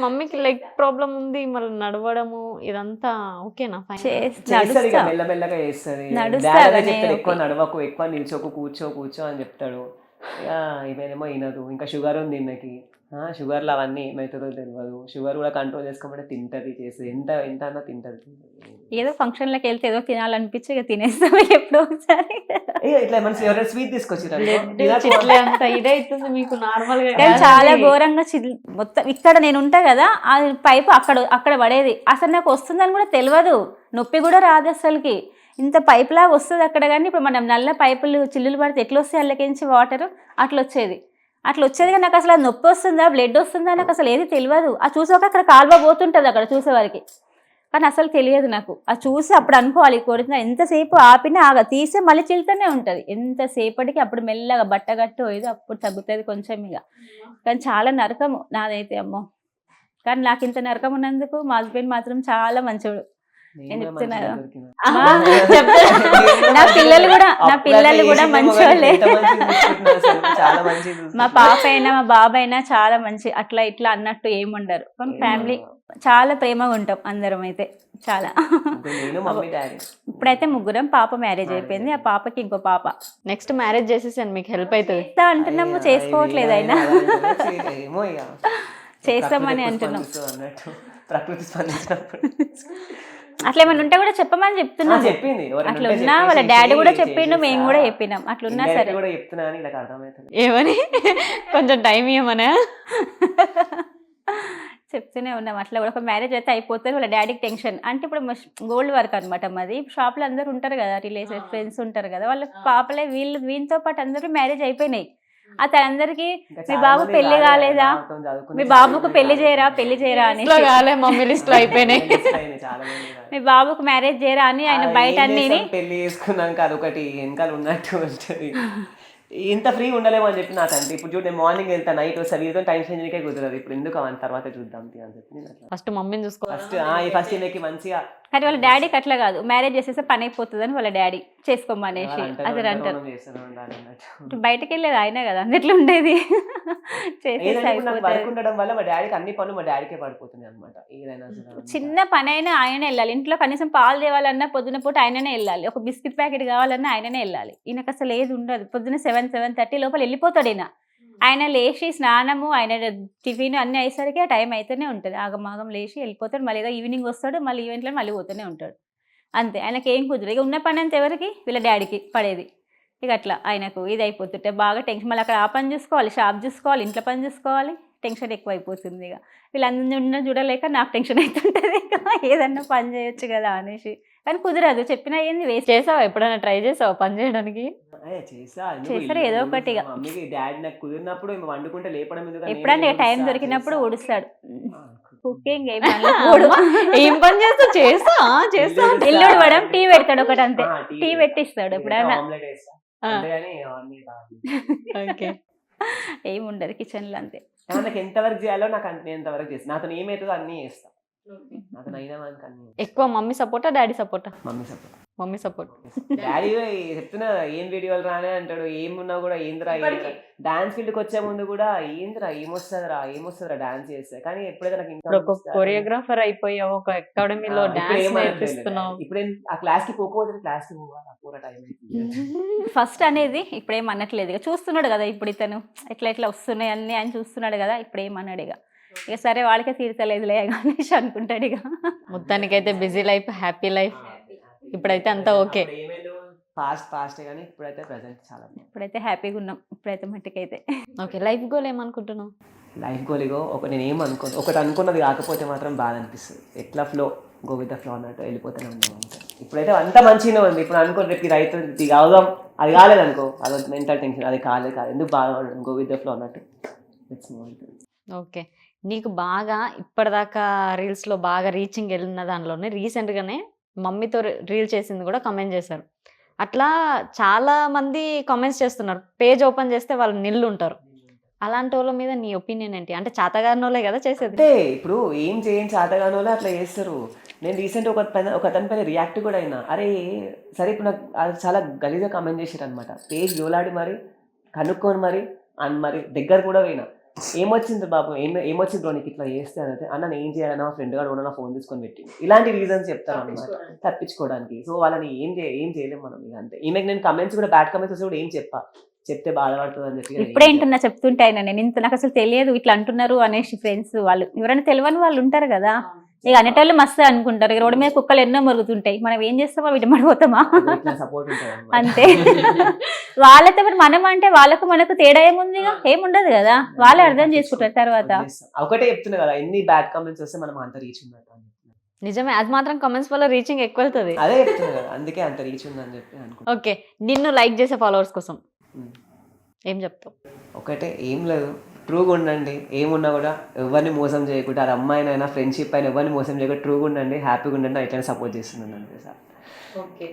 మమ్మీకి leg problem ఉంది, మళ్ళీ నడవడము ఇదంతా ఓకేనా? ఫైన్ చేస్తుంది ఇక మెల్లమెల్లగా చేస్తుంది. డాడీ చెప్తాడు ఎక్కువ నడవకు, ఎక్కువ నిల్చోకు, కూర్చో అని చెప్తాడు. ఇక ఇవేనేమో వినదు. ఇంకా షుగర్ ఉంది ఈమెకి. షుగర్లు అవన్నీ ఏమవుతుందో తెలియదు. షుగర్ కూడా కంట్రోల్ చేసుకోమంటే తింటది, చేస్తుంది. ఎంత అన్నా తింటది. ఏదో ఫంక్షన్లకు వెళ్తే ఏదో తినాలనిపించి ఇక తినేస్తాం ఎప్పుడో ఒకసారి. ఇట్లా మనసు ఎవరైనా స్వీట్ తీసుకొచ్చారు ఇదైతుంది మీకు నార్మల్ గా. కానీ చాలా ఘోరంగా మొత్తం ఇక్కడ నేను ఉంటా కదా, ఆ పైపు అక్కడ పడేది. అసలు నాకు వస్తుందని కూడా తెలియదు, నొప్పి కూడా రాదు అసలుకి. ఇంత పైప్ లాగా వస్తుంది అక్కడ. కానీ ఇప్పుడు మనం నల్ల పైపులు చిల్లులు పడితే ఎట్లా వస్తాయి అల్లకించి వాటర్, అట్లా వచ్చేది కానీ నాకు అసలు నొప్పి వస్తుందా, బ్లడ్ వస్తుందా నాకు అసలు ఏది తెలియదు. ఆ చూసాక అక్కడ కాలువ పోతుంటుంది అక్కడ చూసేవారికి, కానీ అసలు తెలియదు నాకు. అది చూసి అప్పుడు అనుకోవాలి కొడుతున్నా. ఎంతసేపు ఆపినా తీసే మళ్ళీ చిల్తూనే ఉంటుంది ఎంతసేపటికి. అప్పుడు మెల్లగా బట్టగట్టు ఏదో అప్పుడు తగ్గుతుంది కొంచెం ఇక. కానీ చాలా నరకము నాదైతే అమ్మో. కానీ నాకు ఇంత నరకం ఉన్నందుకు మా హస్బెండ్ మాత్రం చాలా మంచోడు. నేను చెప్తున్నా నా పిల్లలు కూడా మంచోళ్ళే. మా పాప అయినా మా బాబు అయినా చాలా మంచి, అట్లా ఇట్లా అన్నట్టు ఏముండరు. కానీ ఫ్యామిలీ చాలా ప్రేమగా ఉంటాం అందరం అయితే చాలా. ఇప్పుడైతే ముగ్గురం. పాప మ్యారేజ్ అయిపోయింది, ఆ పాపకి ఇంకో పాప. నెక్స్ట్ మ్యారేజ్ చేసేసాను మీకు హెల్ప్ అవుతుంది అంటున్నాము, చేసుకోవట్లేదు అయినా చేస్తామని అంటున్నాం. ప్రకృతి స్పందించినప్పుడు అట్లా ఏమైనా ఉంటే కూడా చెప్పమని చెప్తున్నాం. అట్లా ఉన్నా వాళ్ళ డాడీ కూడా చెప్పిండు, మేము కూడా చెప్పినాం. అట్లున్నా సరే ఏమని కొంచెం టైం ఇవ్వమనా చెప్తూనే ఉన్నాం. అట్లా కూడా ఒక మ్యారేజ్ అయితే అయిపోతుంది. వాళ్ళ డాడీకి టెన్షన్. అంటే ఇప్పుడు గోల్డ్ వర్క్ అనమాట మాది. షాప్లో అందరూ ఉంటారు కదా, రిలేటివ్స్ ఫ్రెండ్స్ ఉంటారు కదా, వాళ్ళ పాపలే వీళ్ళతో పాటు అందరూ మ్యారేజ్ అయిపోయినాయి. అతనందరికీ మీ బాబు పెళ్లి కాలేదా, మీ బాబుకు పెళ్లి చేయరా అని, మమ్మీ లిస్ట్ లో అయిపోయినాయి, మీ బాబుకు మ్యారేజ్ చేయరా అని ఆయన బయట అన్ని పెళ్లి చేసుకున్నాక అదొకటి వెనకాల ఉన్నట్టు ఉంటుంది. ఇంత ఫ్రీ ఉండలేము అని చెప్పి నాకు అంటే. ఇప్పుడు చూడండి, మార్నింగ్ వెళ్తా, నైట్ వస్తా, వీరితో టైం స్పెండ్ చేయకే కుదరదు. ఇప్పుడు ఎందుకు అని తర్వాత చూద్దాం అని చెప్పి ఫస్ట్ మమ్మీని చూసుకో. ఫస్ట్ ఈమెకి మంచిగా. కానీ వాళ్ళ డాడీకి అట్లా కాదు, మ్యారేజ్ చేసేస్తే పని అయిపోతుందని వాళ్ళ డాడీ చేసుకోమనేసి అది అంటారు. బయటకు వెళ్ళేది ఆయన కదా, అన్నిట్లో ఉండేది ఉండడం వల్ల మా డాడీకి అన్ని పనులు మా డాడీకే పడిపోతుంది అనమాట. ఏదైనా చిన్న పని అయినా ఆయనే వెళ్ళాలి. ఇంట్లో కనీసం పాలు తేవాలన్నా పొద్దున పూట ఆయననే వెళ్ళాలి. ఒక బిస్కెట్ ప్యాకెట్ కావాలన్నా ఆయననే వెళ్ళాలి. ఈయనకు అసలు ఏది ఉండదు. పొద్దున 7:30 లోపల వెళ్ళిపోతాడు ఈయన. ఆయన లేచి స్నానము, ఆయన టిఫిన్ అన్నీ అయ్యేసరికి ఆ టైం అయితేనే ఉంటుంది. ఆగమాగం లేచి వెళ్ళిపోతాడు. మళ్ళీ ఏదో ఈవినింగ్ వస్తాడు, మళ్ళీ ఈవెంట్లో మళ్ళీ పోతూనే ఉంటాడు. అంతే, ఆయనకి ఏం కుదరదు. ఇక ఉన్న పని అంతా ఎవరికి, వీళ్ళ డాడీకి పడేది. ఇక అట్లా ఆయనకు ఇది అయిపోతుంటే బాగా టెన్షన్. మళ్ళీ అక్కడ ఆ పని చూసుకోవాలి, షాప్ చూసుకోవాలి, ఇంట్లో పని చూసుకోవాలి, టెన్షన్ ఎక్కువ అయిపోతుంది. ఇక వీళ్ళందరూ చూడలేక నాకు టెన్షన్ అవుతుంటుంది. ఇక ఏదన్నా పని చేయొచ్చు కదా అనేసి, కానీ కుదరదు. చెప్పినా ఏంది వేస్ట్. చేసావా ఎప్పుడైనా, ట్రై చేసావా పని చేయడానికి? చేస్తారు ఏదో ఒకటి. ఎప్పుడంటే టైం దొరికినప్పుడు ఊడుస్తాడు. కుకింగ్ ఏం పని చేస్తా ఇల్లు ఉడవడం, టీ పెడతాడు ఒకటి అంతే. టీ పెట్టిస్తాడు ఎప్పుడైనా. ఏముండదు కిచెన్ లో అంతే. నాకు ఎంతవరకు చేయాలో నాకు ఎంతవరకు చేస్తాను. నాతో ఏమవుతుందో అన్నీ చేస్తా. ఎక్కువ మమ్మీ సపోర్టా డాడీ సపోర్టా? Mummy support. డాడీ చెప్తున్నా, ఏం వీడియోలు రానే అంటాడు. ఏమున్నా కూడా ఏంద్రా, డాన్స్ ఫీల్డ్కి వచ్చే ముందు కూడా ఏంద్రా ఏమొస్తుందిరా డాన్స్ చేస్తే. కానీ ఎప్పుడైతే నాకు కొరియోగ్రాఫర్ అయిపోయావు, ఒక అకాడమీలో డాన్స్ నేర్పిస్తున్నావు. ఇప్పుడే ఆ క్లాస్ కి పోవాలి, క్లాస్ కి పోవాలి, పూర టైం ఫస్ట్ అనేది ఇప్పుడేం అనట్లేదు. చూస్తున్నాడు కదా ఇప్పుడు ఇతను ఎట్లా వస్తున్నాయి అన్ని ఆయన చూస్తున్నాడు కదా, ఇప్పుడేమన్నాడు. ఇక సరే వాళ్ళకే తీర్చలేదులే అనేసి అనుకుంటాడు. ఇక మొత్తానికైతే బిజీ లైఫ్, హ్యాపీ లైఫ్ ఇప్పుడైతే అంతా ఓకే. ఫాస్ట్ కానీ ఇప్పుడైతే ప్రెజెంట్ చాలా, ఇప్పుడైతే హ్యాపీగా ఉన్నాం. ఇప్పుడైతే మట్టికైతే ఓకే. లైఫ్ గోల్ ఏమనుకుంటున్నావు? లైఫ్ గోల్ నేను ఏమనుకోను. ఒకటి అనుకున్నది కాకపోతే మాత్రం బాధ అనిపిస్తుంది. ఎట్లా గో విత్ ద ఫ్లో అన్నట్టు వెళ్ళిపోతూనే ఉన్నాం. ఇప్పుడైతే అంత మంచిగానే ఉంది. ఇప్పుడు అనుకోండి, రేపు రైతు అవుదాం, అది కాలేదనుకో, అది మెంటల్ టెన్షన్, అది కాదు ఎందుకు బాధపడడం, గో విత్ ద ఫ్లో అన్నట్టు. ఓకే. నీకు బాగా ఇప్పటిదాకా రీల్స్లో బాగా రీచింగ్ వెళ్ళిన దానిలోనే రీసెంట్గానే మమ్మీతో రీల్ చేసింది కూడా కమెంట్ చేశారు. అట్లా చాలా మంది కామెంట్స్ చేస్తున్నారు. పేజ్ ఓపెన్ చేస్తే వాళ్ళు నిల్లు ఉంటారు. అలాంటి వాళ్ళ మీద నీ ఒపీనియన్ ఏంటి? అంటే చాతగానోలే కదా చేసేది. అంటే ఇప్పుడు ఏం చేయని చాతగానోలే అట్లా చేస్తారు. నేను రీసెంట్ ఒక అతని పైన రియాక్ట్ కూడా అయినా. అరే సరే, ఇప్పుడు నాకు అది చాలా గలీజ్గా కమెంట్ చేశారు అనమాట. పేజ్ జోలాడి మరి కనుక్కొని మరి దగ్గర కూడా పోయినా. ఏమొచ్చింది బాబు, ఏమొచ్చింది బ్రో నీకు ఇట్లా చేస్తే అంటే, అన్న నేను ఏం చేయాలన్నా మా ఫ్రెండ్ గారు ఉన్న నా ఫోన్ తీసుకొని పెట్టి ఇలాంటి రీజన్స్ చెప్తారు అన్నమాట తప్పించుకోవడానికి. సో వాళ్ళని ఏం చేయలేము మనం ఇక అంతే. ఈమెకి నేను కమెంట్స్ కూడా బ్యాడ్ కమెంట్స్ వస్తే కూడా ఏం చెప్తే బాధపడుతుంది అని చెప్పి ఇప్పుడే వింటున్నా, చెప్తుంటే ఆయన నేను ఇంత నాకు అసలు తెలియదు ఇట్లా అంటున్నారు అనేసి ఫ్రెండ్స్ వాళ్ళు ఎవరైనా తెలియని వాళ్ళు ఉంటారు కదా, ఇక అనేటోళ్ళు మస్తు అనుకుంటారు. ఇక రోడ్డు మీద కుక్కలు ఎన్నో మరుగుతుంటాయి, మనం ఏం చేస్తామా వీటి పడిపోతామా సపోర్ట్ ఉంటుంది అంతే. వాళ్ళతో మరి మనం అంటే వాళ్ళకు మనకు తేడా ఏముంది, ఏముండదు కదా, వాళ్ళే అర్థం చేసుకుంటారు తర్వాత. ఒకటే చెప్తున్నా కదా, ఎన్ని బ్యాడ్ కామెంట్స్ వస్తే మనం అంత రీచ్ ఉన్నట్టు. నిజమే, అది మాత్రం కామెంట్స్ వల్ల రీచింగ్ ఎక్కువ వెళ్తుంది. అదే చెప్తున్నా కదా, అందుకే అంత రీచ్ ఉందని చెప్పి అనుకుంటా. ఓకే, నిన్ను లైక్ చేసే ఫాలోవర్స్ కోసం ఏం చెప్తావు? ఒకటే, ఏం లేదు, ట్రూగా ఉండండి. ఏమున్నా కూడా ఎవరిని మోసం చేయకుండా, అది అమ్మాయినైనా ఫ్రెండ్షిప్ అయినా ఎవరిని మోసం చేయకుండా ట్రూగా ఉండండి, హ్యాపీగా ఉండండి. ఇట్లనే సపోర్ట్ చేస్తున్నాను అంతే సార్.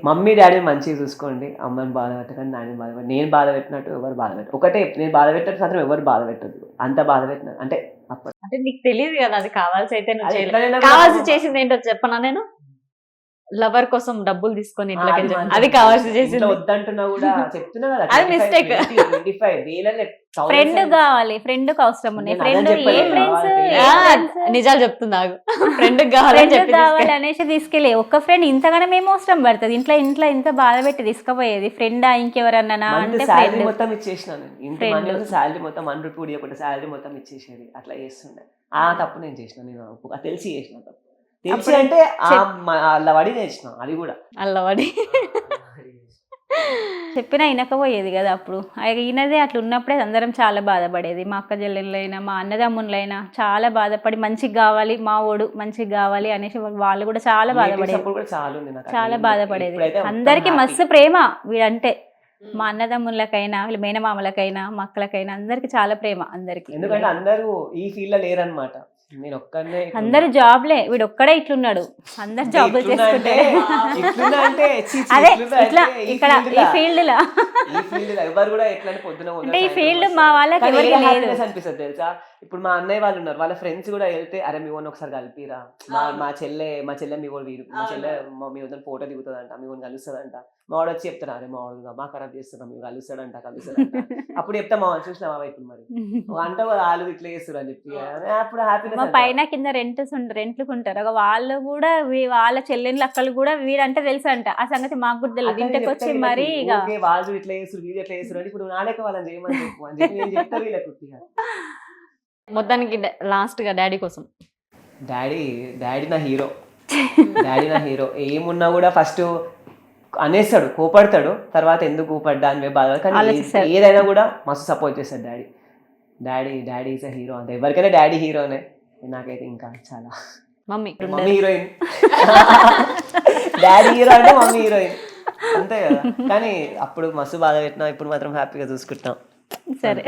మమ్మీ డాడీని మంచిగా చూసుకోండి, అమ్మని బాధ పెట్టకండి, నాన్నని బాధ పెట్టండి. నేను బాధ పెట్టినట్టు ఎవరు బాధ పెట్టరు. ఒకటే, నేను బాధ పెట్టినట్టు మాత్రం ఎవరు బాధ పెట్టద్దు, అంత బాధ పెట్టిన అంటే అప్పుడు అంటే నీకు తెలియదు కదా అది కావాల్సి అయితే నువ్వు అది చేయలేదు. ఎట్లనైనా కూడా కావాల్సి చేసింది ఏంటో చెప్పనా నేను? లవర్ కోసం డబ్బులు తీసుకొని ఇంట్లోకి అది వెళ్ళి- మంచిది. అది కావాల్సి ఇంట్లో చేసింది. వద్దంటున్నా కూడా చెప్తున్నా కదా, అది mistake. 25 వేలని ఫ్రెండ్ కావాలి, ఫ్రెండ్ కు అవసరం ఉన్నాయి. నేను ఫ్రెండ్ అదే ఏ చెప్పలేదు, ఫ్రెండ్స్ కావాలి. నిజాలు చెప్తున్నాగు. ఫ్రెండ్ కావాలని ఫ్రెండ్ చెప్పి కావాలి అనేసి తీసుకెళ్ళి ఒక్క ఫ్రెండ్ ఇంతగానం ఏమో అవసరం పడుతుంది, ఇంట్లో ఇంత బాధ పెట్టి తీసుకుపోయేది ఫ్రెండా ఇంకెవరన్నా అంటే శాలరీ ఫ్రెండ్. మొత్తం ఇచ్చేసిన నేను. ఇంటి Friend. మనీ శాలరీ మొత్తం 1 రూపీ ఇవ్వకుండా శాలరీ మొత్తం ఇచ్చేసేది, అట్లా చేస్తుండే. ఆ తప్పు నేను చేసిన, నేను అది తెలిసి చేసిన తప్పు. తెలిసి అప్పుడు అంటే అలా వడి చేసిన, అది కూడా అల్లవాడి చెప్పినా వినకపోయేది కదా అప్పుడు. ఈయనదే అట్లా ఉన్నప్పుడే అందరం చాలా బాధపడేది. మా అక్క చెల్లెళ్ళైనా మా అన్నదమ్ములైనా చాలా బాధపడి మంచిగా కావాలి, మా ఓడు మంచిగా కావాలి అనేసి వాళ్ళు కూడా చాలా బాధపడేది, Support కూడా చాలా ఉంది నాకు. చాలా అట్లా బాధపడేది. ఇప్పుడైతే మొత్తం అందరికి happy. మస్తు ప్రేమ వీడంటే, మా అన్నదమ్ములకైనా వీళ్ళ మేనమామలకైనా మా అక్కలకైనా అందరికి చాలా ప్రేమ అందరికి. ఎందుకంటే అందరూ ఈ ఫీల్డ్ లో లేరనమాట, నేను ఒక్కనే. అందరు జాబ్లే, వీడు ఒక్కడే ఇట్లున్నాడు, అందరు జాబులు చేసుకుంటే అదే ఇట్లా ఇక్కడ ఈ ఫీల్డ్ లా ఎవరు కూడా ఎట్లా పొద్దున అంటే ఈ ఫీల్డ్ మా వాళ్ళకి కానీ ఎవరికి ఏ లేదు. happiness అనిపిస్తుంది తెలుసా? ఇప్పుడు మా అన్నయ్య వాళ్ళు ఉన్నారు, వాళ్ళ ఫ్రెండ్స్ కూడా వెళ్తే అరే మీ ఓన్ ఒకసారి కలిపిరా, మా చెల్లె మీ ఓన్ వీరు, మా చెల్లె మీ వద్ద ఫోటో దిగుతుందంట, మీ ఓన్ కలుస్తుందంట. మా వాడు వచ్చి చెప్తారు అరే మా వాడు మా ఖరాబ్ చేస్తున్నాం, మీరు కలుస్తాడంట. అప్పుడు చెప్తా మా చూసినా మా వైపు మరి అంటే వాళ్ళు ఇట్లా చేస్తారు అని చెప్పి అప్పుడు మా హ్యాపీనెస్. పైన కింద రెంట్లుకుంటారు వాళ్ళు కూడా, వాళ్ళ చెల్లెళ్ళు అక్కలు కూడా వీడంటే తెలుసు అంట. ఆ సంగతి మాకు కూడా తెలియదు, ఇంటికి వచ్చి మరి ఇక వాళ్ళు ఇట్లా చేస్తారు వీళ్ళు ఎట్లా చేస్తారు అంటే ఇప్పుడు నాలేక వాళ్ళని చేయమని చెప్పు అని చెప్పి నేను చెప్తా వీళ్ళకి. మొత్తానికి లాస్ట్ గా డాడీ కోసం. డాడీ నా హీరో. డాడీ నా హీరో. ఏమున్నా కూడా ఫస్ట్ అనేస్తాడు, కోపడతాడు, తర్వాత ఎందుకు కోపడ్డా అని బాధ, కానీ ఆలోచిస్తాడు. ఏదైనా కూడా మస్తు సపోర్ట్ చేస్తాడు డాడీ ఈజ్ అ హీరో. అంతే, ఎవరికైనా డాడీ హీరోనే. నాకైతే ఇంకా చాలా. మమ్మీ హీరోయిన్, డాడీ హీరో అంటే మమ్మీ హీరోయిన్ అంతే కదా. కానీ అప్పుడు మస్తు బాధ పెట్టినా, ఇప్పుడు మాత్రం హ్యాపీగా చూసుకుంటాం. సరే.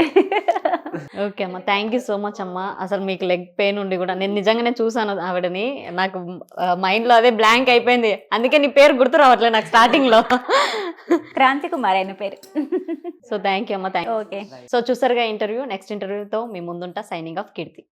ఓకే అమ్మ, థ్యాంక్ యూ సో మచ్ అమ్మ. అసలు మీకు లెగ్ పెయిన్ ఉండి కూడా నేను నిజంగానే చూసాను ఆవిడని, నాకు మైండ్లో అదే బ్లాంక్ అయిపోయింది, అందుకే నీ పేరు గుర్తు రావట్లేదు నాకు స్టార్టింగ్లో. క్రాంతి కుమార్ ఆయన పేరు. సో థ్యాంక్ యూ అమ్మ, థ్యాంక్ యూ. ఓకే. సో చూసారుగా ఇంటర్వ్యూ. నెక్స్ట్ ఇంటర్వ్యూతో మీ ముందుంటా. సైనింగ్ ఆఫ్ కీర్తి.